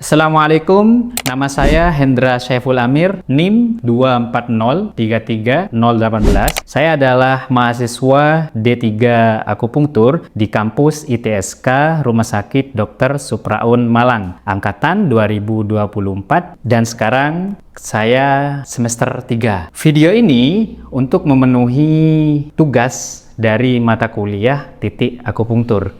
Assalamualaikum, nama saya Hendra Syaiful Amir, NIM 240333018. Saya adalah mahasiswa D3 Akupunktur di kampus ITSK Rumah Sakit Dr. Supraun Malang, angkatan 2024, dan sekarang saya semester 3. Video ini untuk memenuhi tugas dari mata kuliah titik akupunktur.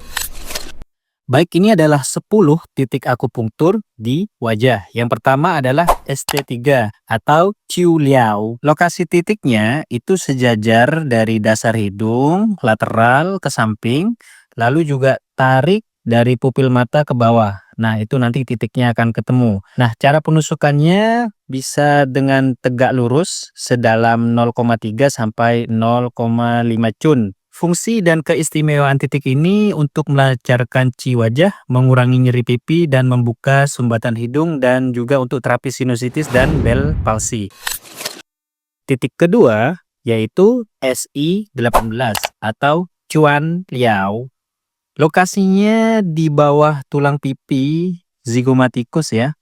Baik, ini adalah 10 titik akupunktur di wajah. Yang pertama adalah ST3 atau Ciu Liao. Lokasi titiknya itu sejajar dari dasar hidung, lateral ke samping, lalu juga tarik dari pupil mata ke bawah. Nah, itu nanti titiknya akan ketemu. Nah, cara penusukannya bisa dengan tegak lurus sedalam 0,3 sampai 0,5 cun. Fungsi dan keistimewaan titik ini untuk melancarkan qi wajah, mengurangi nyeri pipi dan membuka sumbatan hidung, dan juga untuk terapi sinusitis dan Bell palsy. Titik kedua yaitu SI18 atau Cuan Liao. Lokasinya di bawah tulang pipi zigomatikus ya,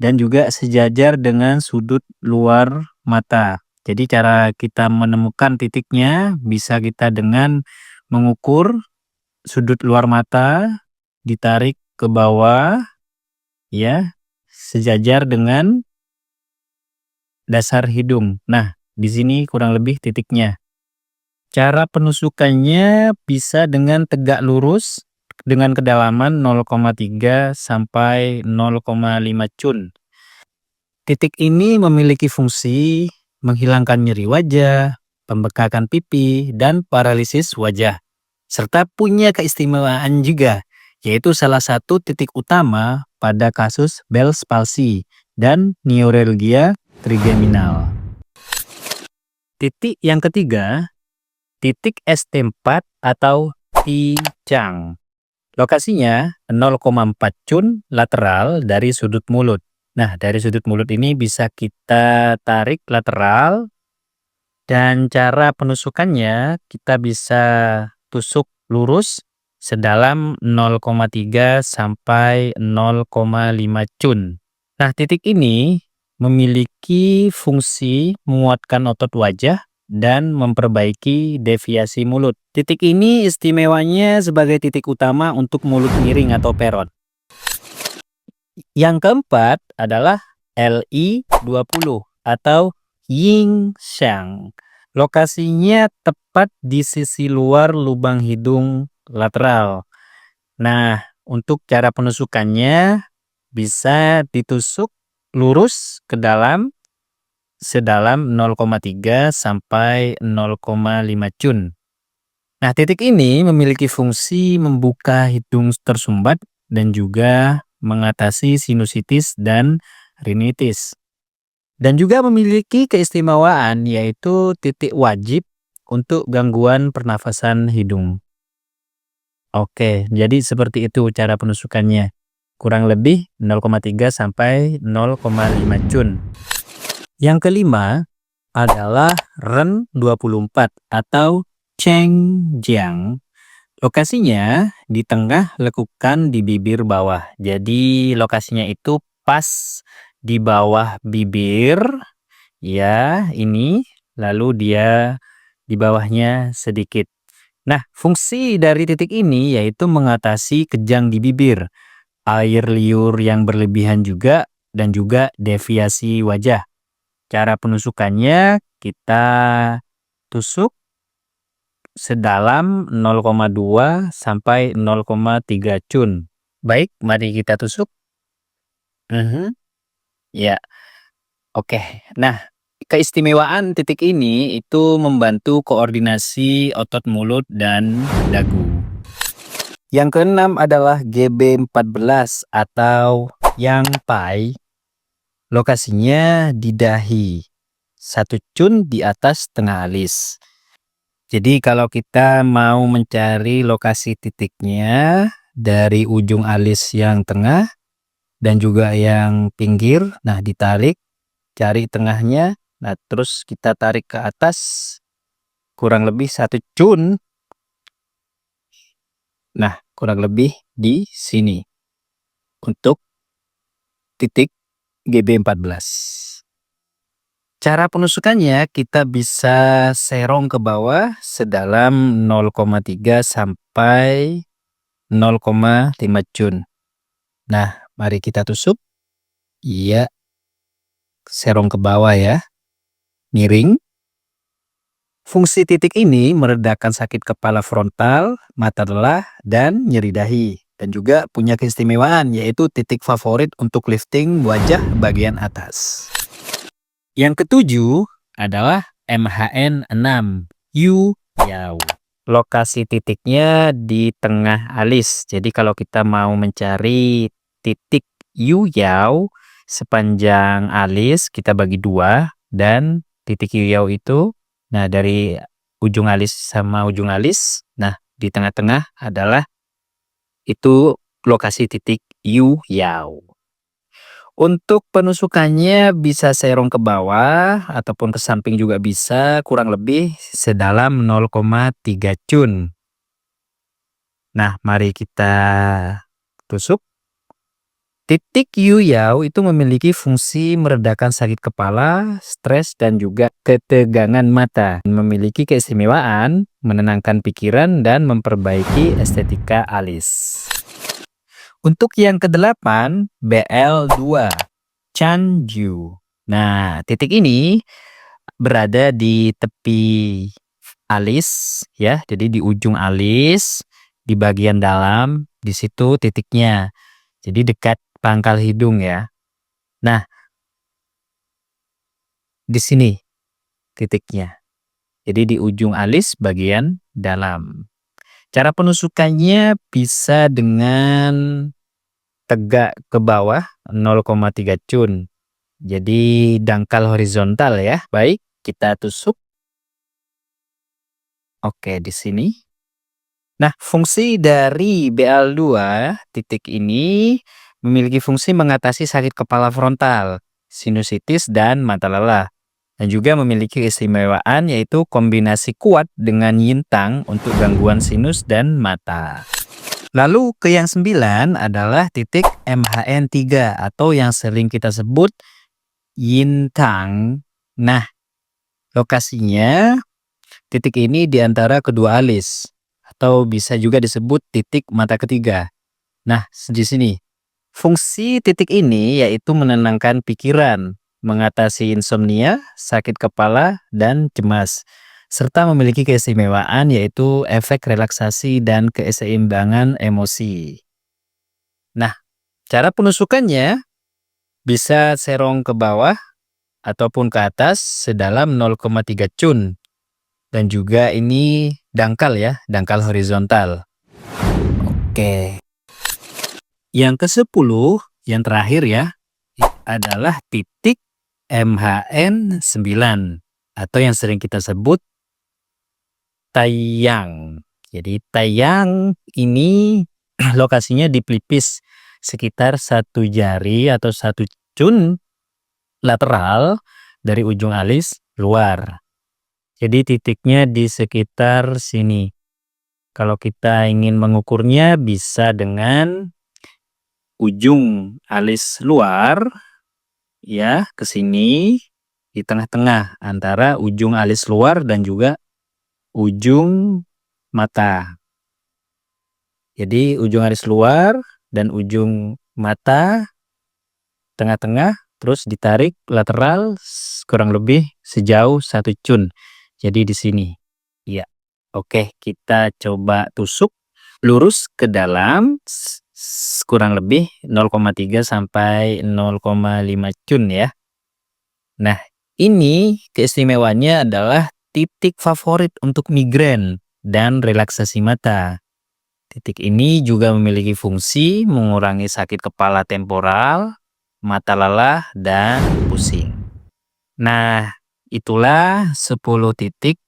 dan juga sejajar dengan sudut luar mata. Jadi cara kita menemukan titiknya bisa kita dengan mengukur sudut luar mata, ditarik ke bawah ya, sejajar dengan dasar hidung. Nah, di sini kurang lebih titiknya. Cara penusukannya bisa dengan tegak lurus dengan kedalaman 0,3 sampai 0,5 cun. Titik ini memiliki fungsi menghilangkan nyeri wajah, pembekakan pipi, dan paralisis wajah. Serta punya keistimewaan juga, yaitu salah satu titik utama pada kasus Bell's palsy dan neuralgia trigeminal. Titik yang ketiga, titik ST4 atau Tichang. Lokasinya 0,4 cun lateral dari sudut mulut. Nah, dari sudut mulut ini bisa kita tarik lateral, dan cara penusukannya kita bisa tusuk lurus sedalam 0,3 sampai 0,5 cun. Nah, titik ini memiliki fungsi menguatkan otot wajah dan memperbaiki deviasi mulut. Titik ini istimewanya sebagai titik utama untuk mulut miring atau peron. Yang keempat adalah LI20 atau Yin Shang. Lokasinya tepat di sisi luar lubang hidung lateral. Nah, untuk cara penusukannya bisa ditusuk lurus ke dalam sedalam 0,3 sampai 0,5 cun. Nah, titik ini memiliki fungsi membuka hidung tersumbat dan juga mengatasi sinusitis dan rinitis. Dan juga memiliki keistimewaan yaitu titik wajib untuk gangguan pernafasan hidung. Oke, jadi seperti itu cara penusukannya. Kurang lebih 0,3 sampai 0,5 cun. Yang kelima adalah Ren 24 atau Cheng Jiang. Lokasinya di tengah lekukan di bibir bawah. Jadi lokasinya itu pas di bawah bibir ya, ini, lalu dia di bawahnya sedikit. Nah, fungsi dari titik ini yaitu mengatasi kejang di bibir, air liur yang berlebihan juga, dan juga deviasi wajah. Cara penusukannya kita tusuk sedalam 0,2 sampai 0,3 cun. Baik, mari kita tusuk. Ya, oke. Nah, keistimewaan titik ini itu membantu koordinasi otot mulut dan dagu. Yang keenam adalah GB14 atau Yang Pai. Lokasinya di dahi, 1 cun di atas tengah alis. Jadi kalau kita mau mencari lokasi titiknya dari ujung alis yang tengah dan juga yang pinggir, nah ditarik, cari tengahnya, nah terus kita tarik ke atas kurang lebih 1 cun. Nah, kurang lebih di sini untuk titik GB14. Cara penusukannya kita bisa serong ke bawah sedalam 0,3 sampai 0,5 jun. Nah, mari kita tusuk. Iya, serong ke bawah ya. Miring. Fungsi titik ini meredakan sakit kepala frontal, mata lelah, dan nyeri dahi. Dan juga punya keistimewaan yaitu titik favorit untuk lifting wajah bagian atas. Yang ketujuh adalah MHN6 Yu Yao. Lokasi titiknya di tengah alis. Jadi kalau kita mau mencari titik Yu Yao sepanjang alis, kita bagi dua. Dan titik Yu Yao itu, nah dari ujung alis sama ujung alis, nah di tengah-tengah adalah itu lokasi titik Yu Yao. Untuk penusukannya bisa serong ke bawah ataupun ke samping juga bisa, kurang lebih sedalam 0,3 jun. Nah, mari kita tusuk. Titik Yu Yao itu memiliki fungsi meredakan sakit kepala, stres, dan juga ketegangan mata. Memiliki keistimewaan, menenangkan pikiran, dan memperbaiki estetika alis. Untuk yang kedelapan, BL2, Chanju. Nah, titik ini berada di tepi alis, ya. Jadi di ujung alis, di bagian dalam, di situ titiknya. Jadi dekat pangkal hidung ya. Nah, di sini titiknya. Jadi di ujung alis bagian dalam. Cara penusukannya bisa dengan tegak ke bawah 0,3 cun. Jadi dangkal horizontal ya. Baik, kita tusuk. Oke, di sini. Nah, fungsi dari BL2 titik ini memiliki fungsi mengatasi sakit kepala frontal, sinusitis, dan mata lelah. Dan juga memiliki keistimewaan yaitu kombinasi kuat dengan Yintang untuk gangguan sinus dan mata. Lalu ke yang 9 adalah titik MHN3 atau yang sering kita sebut Yintang. Nah, lokasinya titik ini di antara kedua alis atau bisa juga disebut titik mata ketiga. Nah, di sini fungsi titik ini yaitu menenangkan pikiran, mengatasi insomnia, sakit kepala, dan cemas, serta memiliki keistimewaan yaitu efek relaksasi dan keseimbangan emosi. Nah, cara penusukannya bisa serong ke bawah ataupun ke atas sedalam 0,3 cun. Dan juga ini dangkal ya, dangkal horizontal. Oke. Yang ke-10, yang terakhir ya, adalah titik MHN9 atau yang sering kita sebut Taiyang. Jadi Taiyang ini lokasinya di pelipis sekitar 1 jari atau 1 cun lateral dari ujung alis luar. Jadi titiknya di sekitar sini. Kalau kita ingin mengukurnya bisa dengan ujung alis luar ya ke sini di tengah-tengah antara ujung alis luar dan juga ujung mata. Jadi ujung alis luar dan ujung mata tengah-tengah terus ditarik lateral kurang lebih sejauh 1 cun. Jadi di sini. Ya. Oke, kita coba tusuk lurus ke dalam kurang lebih 0,3 sampai 0,5 cun ya. Nah, ini keistimewaannya adalah titik favorit untuk migrain dan relaksasi mata. Titik ini juga memiliki fungsi mengurangi sakit kepala temporal, mata lelah, dan pusing. Nah, itulah 10 titik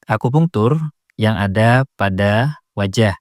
akupunktur yang ada pada wajah.